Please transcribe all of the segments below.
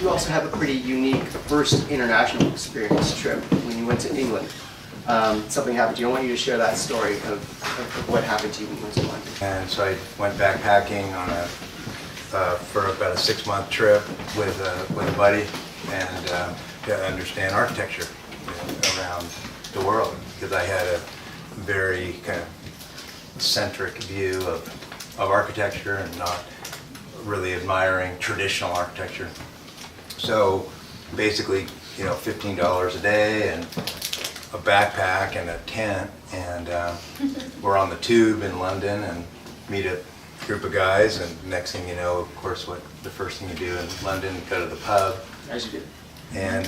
You also have a pretty unique first international experience trip when you went to England. Something happened to you. I want you to share that story of what happened to you when you went to London. And so I went backpacking on for about a 6-month trip with a buddy, and to understand architecture around the world, because I had a very kind of centric view of architecture and not really admiring traditional architecture. So basically, $15 a day and a backpack and a tent, and we're on the tube in London and meet a group of guys, and next thing you know, of course, what the first thing you do in London, go to the pub. As you do. And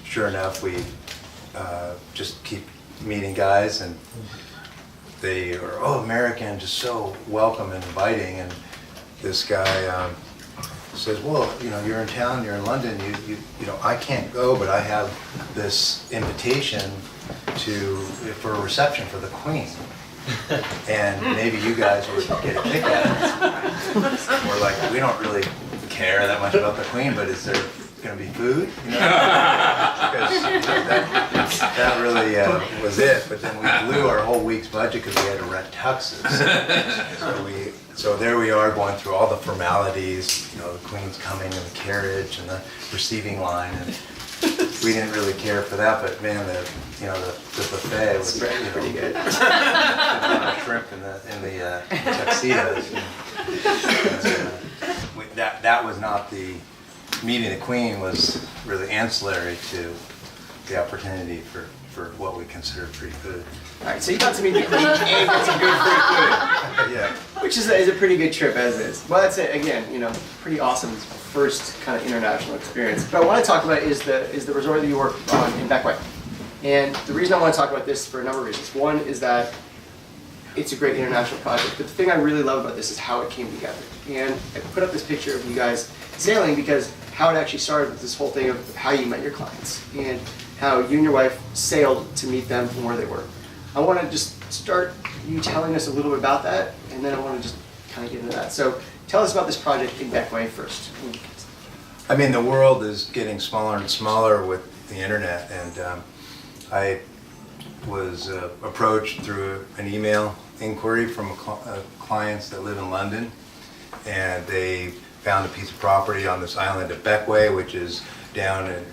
sure enough, we just keep meeting guys, and they are American, just so welcome and inviting. And this guy says, well, you're in town, you're in London, I can't go, but I have this invitation for a reception for the Queen. And maybe you guys would get a kick at it. We're like, we don't really care that much about the Queen, but is there going to be food? Because that really was it. But then we blew our whole week's budget because we had to rent tuxes. So there we are, going through all the formalities. The Queen's coming in the carriage and the receiving line, and we didn't really care for that. But man, the buffet was pretty good. Shrimp in the tuxedos. That was not the meeting the Queen, was really ancillary to the opportunity for what we consider free food. All right, so you got to meet the Queen and got some good free food. Yeah. Which is a pretty good trip as is. Well, that's it. Again, pretty awesome first kind of international experience. But I want to talk about is the resort that you work on in Beckway. And the reason I want to talk about this for a number of reasons. One is that it's a great international project. But the thing I really love about this is how it came together. And I put up this picture of you guys sailing because how it actually started with this whole thing of how you met your clients and how you and your wife sailed to meet them from where they were. I want to just start you telling us a little bit about that, and then I want to just kind of get into that. So tell us about this project in Beckway first. I mean, the world is getting smaller and smaller with the internet, and I was approached through an email inquiry from clients that live in London, and they found a piece of property on this island of Beckway, which is down in,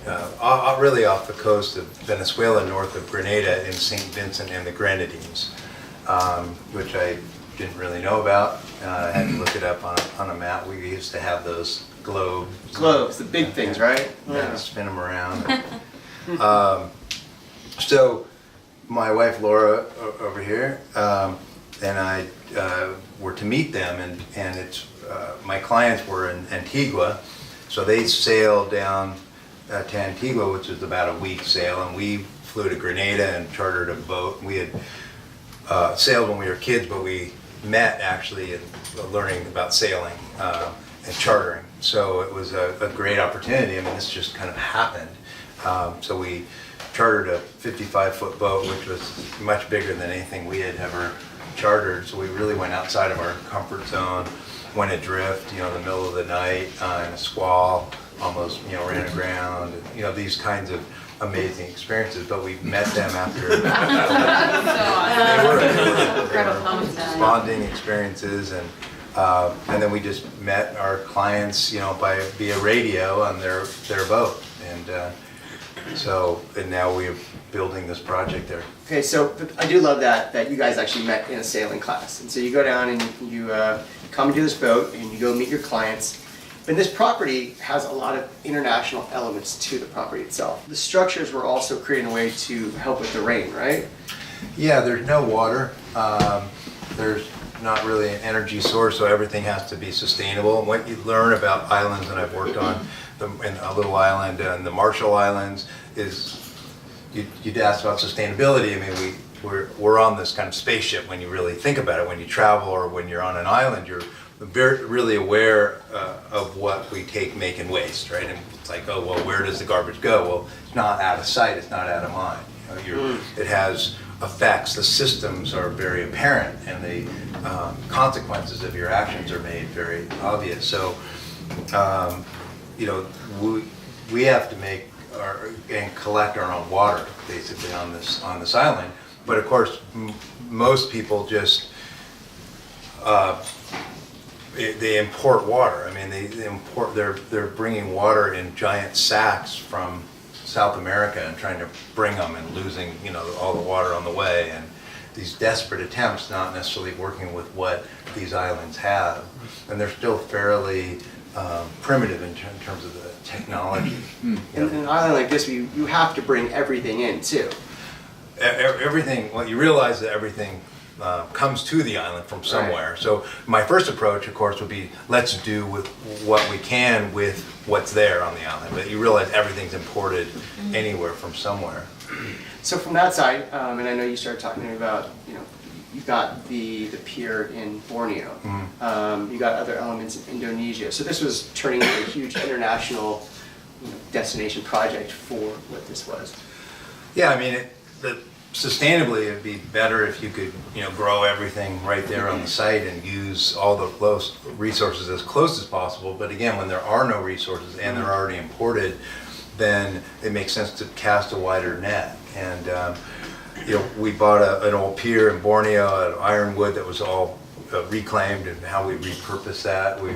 really off the coast of Venezuela, north of Grenada, in St. Vincent and the Grenadines, which I didn't really know about. I had to look it up on a map. We used to have those globes. Globes, the big things, right? Yeah, spin them around. So my wife Laura over here and I were to meet them, and it's my clients were in Antigua, so they sailed down to Antigua, which is about a week sail, and we flew to Grenada and chartered a boat. We had sailed when we were kids, but we met actually in learning about sailing and chartering. So it was a great opportunity. I mean, this just kind of happened. So we chartered a 55-foot boat, which was much bigger than anything we had ever chartered. So we really went outside of our comfort zone, went adrift, in the middle of the night in a squall, almost, ran aground, and, these kinds of amazing experiences. But we met them after they were bonding experiences, and then we just met our clients, via radio on their boat, and and now we're building this project there. Okay, so I do love that you guys actually met in a sailing class, and so you go down and you come to this boat and you go meet your clients. And this property has a lot of international elements to the property itself. The structures were also created in a way to help with the rain, right? Yeah, there's no water. There's not really an energy source, so everything has to be sustainable. And what you learn about islands, and I've worked on in a little island in the Marshall Islands, is you'd ask about sustainability. I mean, we're on this kind of spaceship when you really think about it. When you travel or when you're on an island, you're really aware of what we take, make, and waste, right? And it's like, oh, well, where does the garbage go? Well, it's not out of sight, it's not out of mind. It has effects. The systems are very apparent, and the consequences of your actions are made very obvious. So, we have to make and collect our own water basically on this island. But of course, most people just they import water. I mean, they're bringing water in giant sacks from South America and trying to bring them and losing all the water on the way, and these desperate attempts, not necessarily working with what these islands have, and they're still fairly primitive in terms of the technology. In an island like this, you have to bring everything in too. Everything. Well, you realize that everything comes to the island from somewhere. Right. So my first approach, of course, would be let's do with what we can with what's there on the island. But you realize everything's imported anywhere from somewhere. So from that side, and I know you started talking to me about, you've got the pier in Borneo. You got other elements in Indonesia. So this was turning into a huge international destination project for what this was. Yeah, I mean, sustainably, it'd be better if you could, grow everything right there on the site and use all the resources as close as possible. But again, when there are no resources and they're already imported, then it makes sense to cast a wider net. And we bought an old pier in Borneo at Ironwood that was all reclaimed, and how we repurposed that. We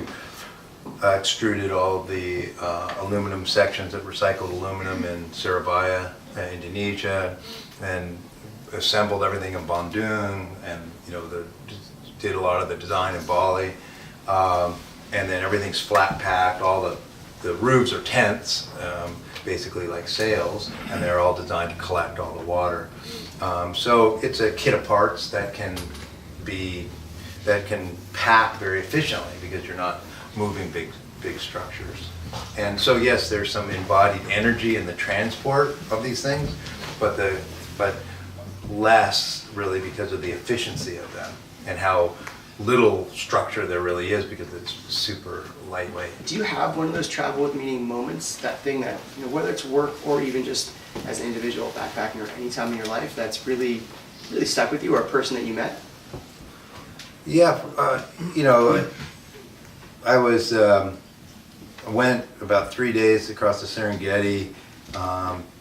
extruded all the aluminum sections of recycled aluminum in Surabaya, Indonesia, and assembled everything in Bandung, and did a lot of the design in Bali, and then everything's flat packed. All the roofs are tents, basically like sails, and they're all designed to collect all the water. So it's a kit of parts that can pack very efficiently because you're not moving big structures. And so yes, there's some embodied energy in the transport of these things, but less really because of the efficiency of them and how little structure there really is because it's super lightweight. Do you have one of those travel with meaning moments, that thing that, whether it's work or even just as an individual backpacking or any time in your life, that's really, really stuck with you, or a person that you met? Yeah, I went about 3 days across the Serengeti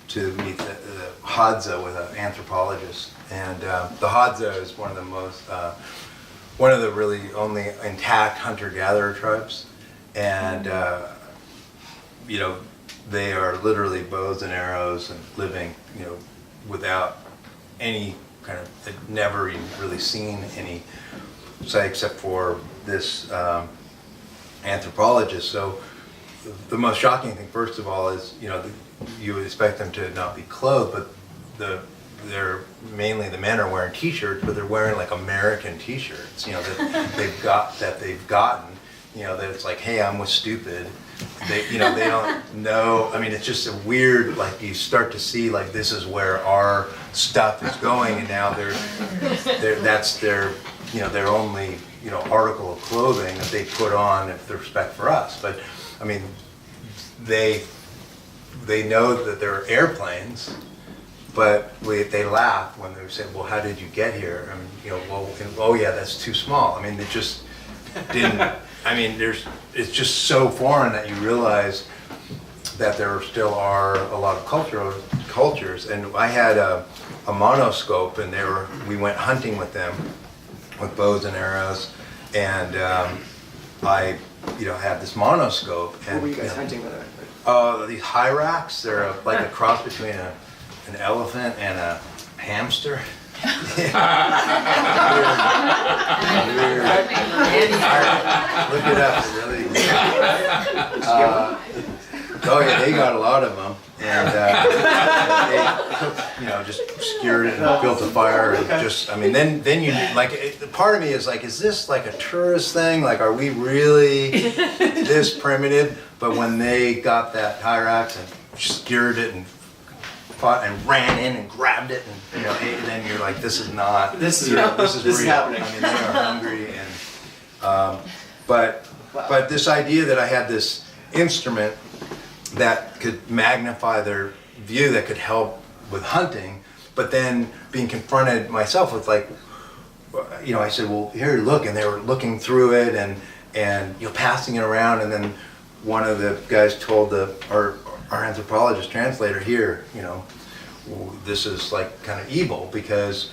to meet the Hodza with an anthropologist, and the Hodza is one of the really only intact hunter-gatherer tribes, and they are literally bows and arrows and living, without any kind of, they've never even really seen any sight except for this anthropologist. So the most shocking thing, first of all, is you would expect them to not be clothed, but they're mainly, the men are wearing T-shirts, but they're wearing like American T-shirts, that they've gotten, that it's like, hey, I'm with stupid. They don't know. I mean, it's just a weird, like, you start to see like this is where our stuff is going, and now that's their only article of clothing that they put on with respect for us. But I mean, they know that there are airplanes, but they laugh when they say, well, how did you get here? I mean, oh yeah, that's too small. I mean, they just didn't, I mean, it's just so foreign that you realize that there still are a lot of cultures. And I had a monoscope, and we went hunting with them with bows and arrows, and I had this monoscope. And, what were you guys hunting with? These hyrax. They're like a cross between an elephant and a hamster. Weird. Look it up, really. Oh yeah, they got a lot of them, and they just skewered it and built a fire, and just, I mean, then you like, part of me is like, is this like a tourist thing? Like, are we really this primitive? But when they got that hyrax and skewered it and fought and ran in and grabbed it, and then you're like, this is not, this is real. This is happening. I mean, they are hungry, and but this idea that I had this instrument that could magnify their view, that could help with hunting, but then being confronted myself with like, I said, well, here, look, and they were looking through it and passing it around, and then one of the guys told our anthropologist translator here, this is like kind of evil because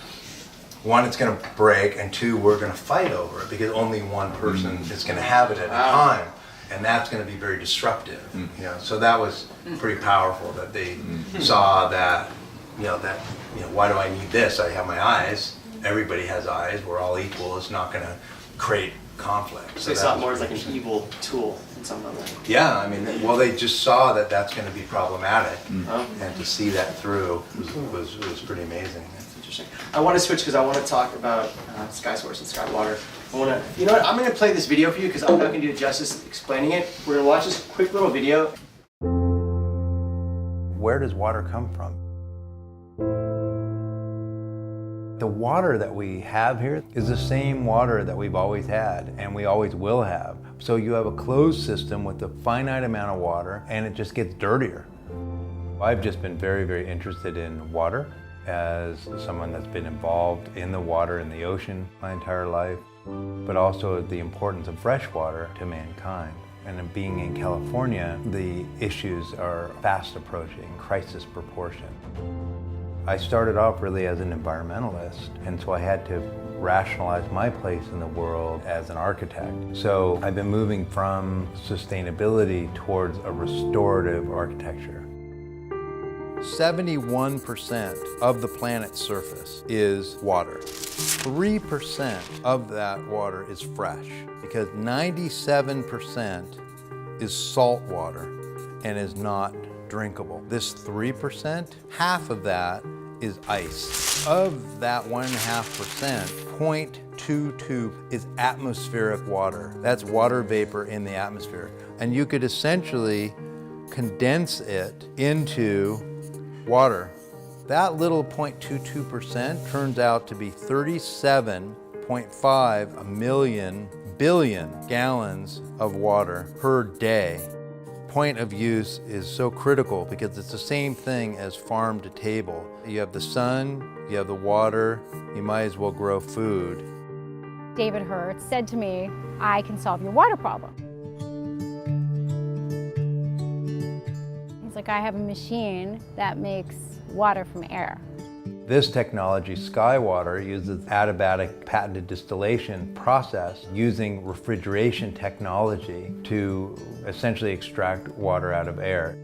one, it's going to break, and two, we're going to fight over it because only one person is going to have it at a time, and that's going to be very disruptive. So that was pretty powerful that they saw that. Why do I need this? I have my eyes. Everybody has eyes. We're all equal. It's not going to create conflict. So they saw it more as like an evil tool in some level. Yeah, I mean, well, they just saw that that's going to be problematic, and to see that through was pretty amazing. Interesting. I want to switch because I want to talk about Skywards and Skywater. You know what? I'm going to play this video for you because I'm not going to do it justice explaining it. We're going to watch this quick little video. Where does water come from? The water that we have here is the same water that we've always had and we always will have. So you have a closed system with a finite amount of water and it just gets dirtier. I've just been very, very interested in water as someone that's been involved in the water in the ocean my entire life, but also the importance of fresh water to mankind. And being in California, the issues are fast approaching, crisis proportion. I started off really as an environmentalist, and so I had to rationalize my place in the world as an architect. So I've been moving from sustainability towards a restorative architecture. 71% of the planet's surface is water. 3% of that water is fresh, because 97% is salt water and is not drinkable. This 3%, half of that is ice. Of that 1.5%, 0.22 is atmospheric water. That's water vapor in the atmosphere. And you could essentially condense it into water. That little 0.22% turns out to be 37.5 billion gallons of water per day. Point of use is so critical because it's the same thing as farm to table. You have the sun, you have the water, you might as well grow food. David Hertz said to me, I can solve your water problem. He's like, I have a machine that makes water from air. This technology, Skywater, uses adiabatic patented distillation process using refrigeration technology to essentially extract water out of air.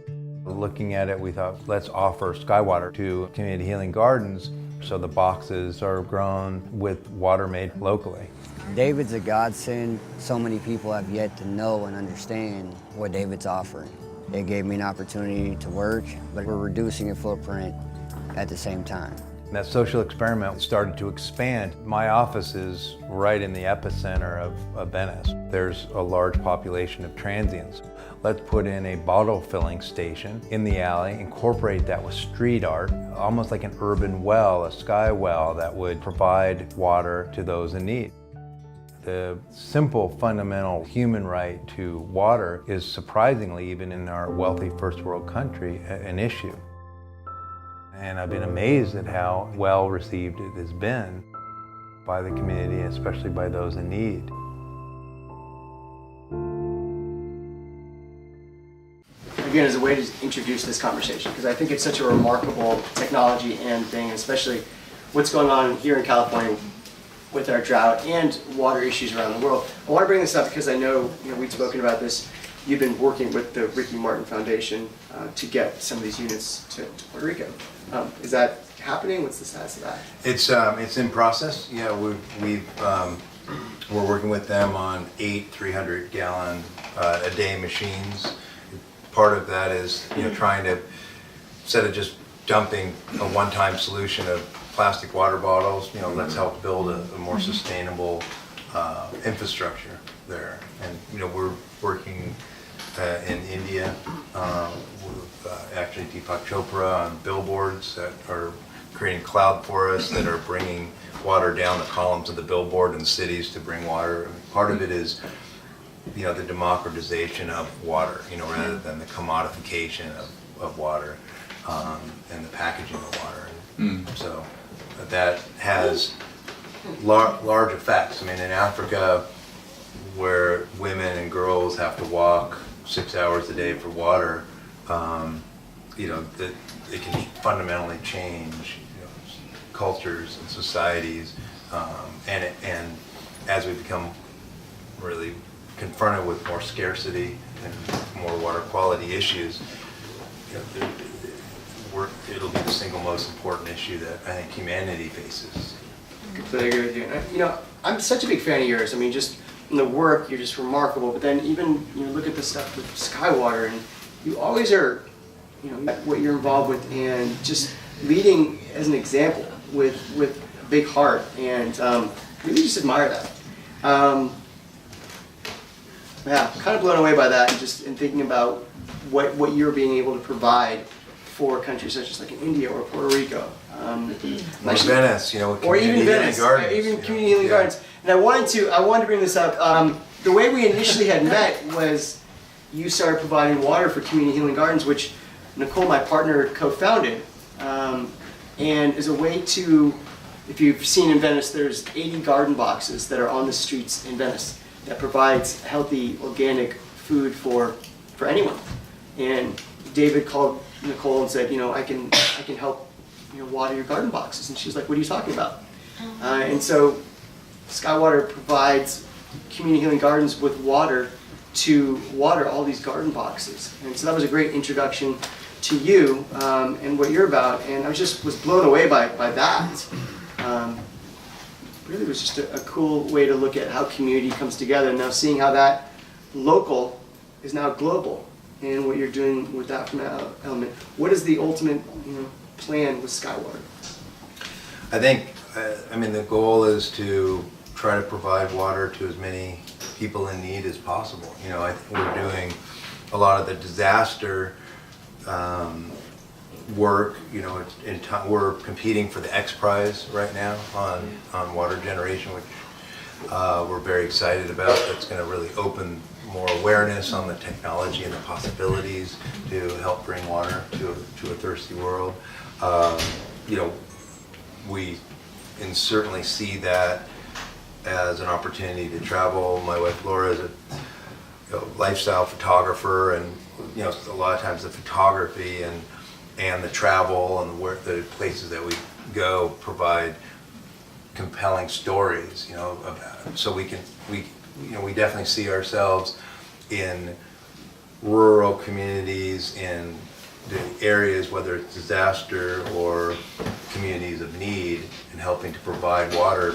Looking at it, we thought, let's offer Skywater to community healing gardens so the boxes are grown with water made locally. David's a godsend. So many people have yet to know and understand what David's offering. It gave me an opportunity to work, but we're reducing a footprint at the same time. That social experiment started to expand. My office is right in the epicenter of Venice. There's a large population of transients. Let's put in a bottle filling station in the alley, incorporate that with street art, almost like an urban well, a sky well that would provide water to those in need. The simple, fundamental human right to water is surprisingly, even in our wealthy first world country, an issue. And I've been amazed at how well received it has been by the community, especially by those in need. Again, as a way to introduce this conversation, because I think it's such a remarkable technology and thing, especially what's going on here in California with our drought and water issues around the world. I want to bring this up because I know, we've spoken about this. You've been working with the Ricky Martin Foundation to get some of these units to Puerto Rico. Is that happening? What's the status of that? It's in process. Yeah, we're working with them on 8 300-gallon a day machines. Part of that is trying to, instead of just dumping a one-time solution of plastic water bottles, let's help build a more sustainable infrastructure there. And we're working in India with actually Deepak Chopra on billboards that are creating cloud forests that are bringing water down the columns of the billboard in cities to bring water. Part of it is the democratization of water, rather than the commodification of water and the packaging of water. So that has large effects. I mean, in Africa, where women and girls have to walk 6 hours a day for water, you know, that it can fundamentally change, you know, cultures and societies, and as we become really confronted with more scarcity and more water quality issues, you know, it'll be the single most important issue that I think humanity faces. Completely agree with you. And, you know, I'm such a big fan of yours. I mean, just in the work, you're just remarkable. But then even, you know, look at the stuff with Skywater, and you always are, you know, what you're involved with, and just leading as an example with a big heart, and really just admire that. Yeah, kind of blown away by that, and just in thinking about what you're being able to provide for countries such as like in India or Puerto Rico. Like Venice, you know, with or even community Venice, healing gardens, even you know. community healing gardens. And I wanted to bring this up. The way we initially had met was you started providing water for community healing gardens, which Nicole, my partner, co-founded, and is a way to, if you've seen in Venice, there's 80 garden boxes that are on the streets in Venice that provides healthy, organic food for anyone. And David called Nicole and said, you know, I can help, you know, water your garden boxes. And she's like, what are you talking about? And so Skywater provides community healing gardens with water to water all these garden boxes. And so that was a great introduction to you and what you're about. And I was blown away by that. Really was just a cool way to look at how community comes together. And now seeing how that local is now global, and what you're doing with that from that element. What is the ultimate, you know, plan with Skywater? I think, I mean, the goal is to try to provide water to as many people in need as possible. You know, I think we're doing a lot of the disaster work. You know, we're competing for the X Prize right now on water generation, which we're very excited about. That's going to really open more awareness on the technology and the possibilities to help bring water to a thirsty world. You know, we certainly see that as an opportunity to travel. My wife Laura is a lifestyle photographer, and you know, a lot of times the photography and the travel and the places that we go provide compelling stories. You know, so we definitely see ourselves in rural communities, in the areas, whether it's disaster or communities of need, and helping to provide water,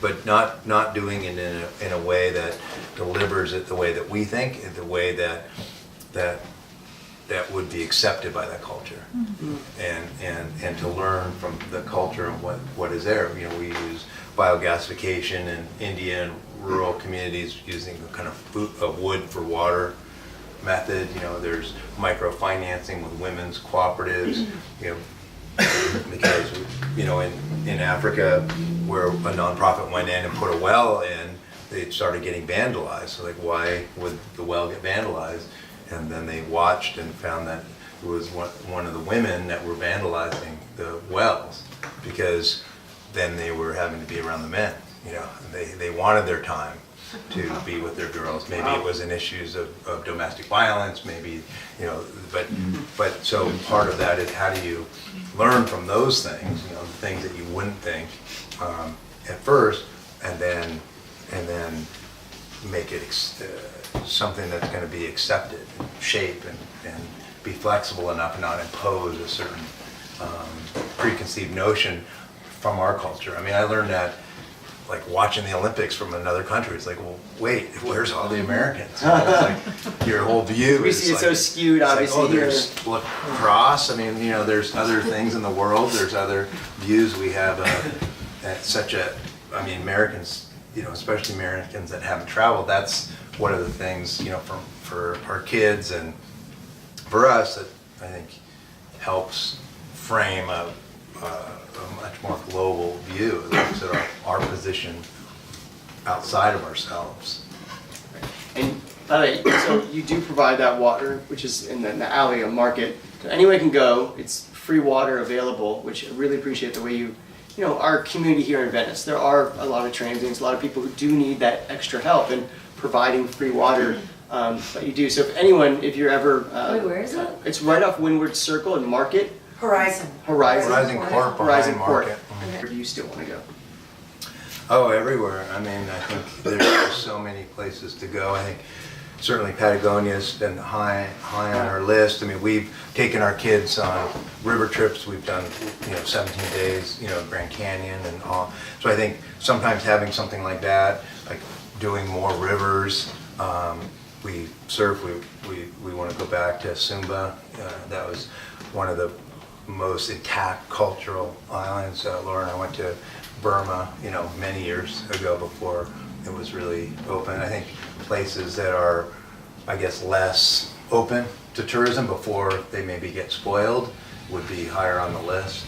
but not doing it in a way that delivers it the way that we think, in the way that would be accepted by that culture, and to learn from the culture of what is there. You know, we use biogasification in India and rural communities using the kind of wood for water method. You know, there's microfinancing with women's cooperatives. You know, because you know, in Africa, where a nonprofit went in and put a well in, they started getting vandalized. So like, why would the well get vandalized? And then they watched and found that it was one of the women that were vandalizing the wells, because then they were having to be around the men. You know, they wanted their time to be with their girls. Maybe it was in issues of domestic violence, maybe, you know, but so part of that is, how do you learn from those things, you know, the things that you wouldn't think at first, and then make it something that's going to be accepted, shape, and be flexible enough and not impose a certain preconceived notion from our culture. I mean, I learned that like watching the Olympics from another country. It's like, well, wait, where's all the Americans? You know, it's like your whole view We is see it like, so skewed, obviously. like, oh, there's lacrosse. I mean, you know, there's other things in the world. There's other views we have. I mean, Americans, you know, especially Americans that haven't traveled, that's one of the things, you know, for our kids and for us, that I think helps frame a much more global view, looks at our position outside of ourselves. And by the way, so you do provide that water, which is in the alley market. So anyone can go. It's free water available, which I really appreciate the way you know, our community here in Venice. There are a lot of transients, a lot of people who do need that extra help, and providing free water But you do. So if anyone, if you're ever, Wait, where is it? it's right off Windward Circle and Market. Horizon. Horizon Court Horizon behind Court. Market. Where do you still want to go? Oh, everywhere. I mean, I think there's just so many places to go. I think certainly Patagonia's been high on our list. I mean, we've taken our kids on river trips. We've done, 17 days, Grand Canyon and all. So I think sometimes having something like that, like doing more rivers. We surf. We want to go back to Sumba. That was one of the most intact cultural islands. Laura and I went to Burma, many years ago before it was really open. I think places that are, I guess, less open to tourism before they maybe get spoiled would be higher on the list.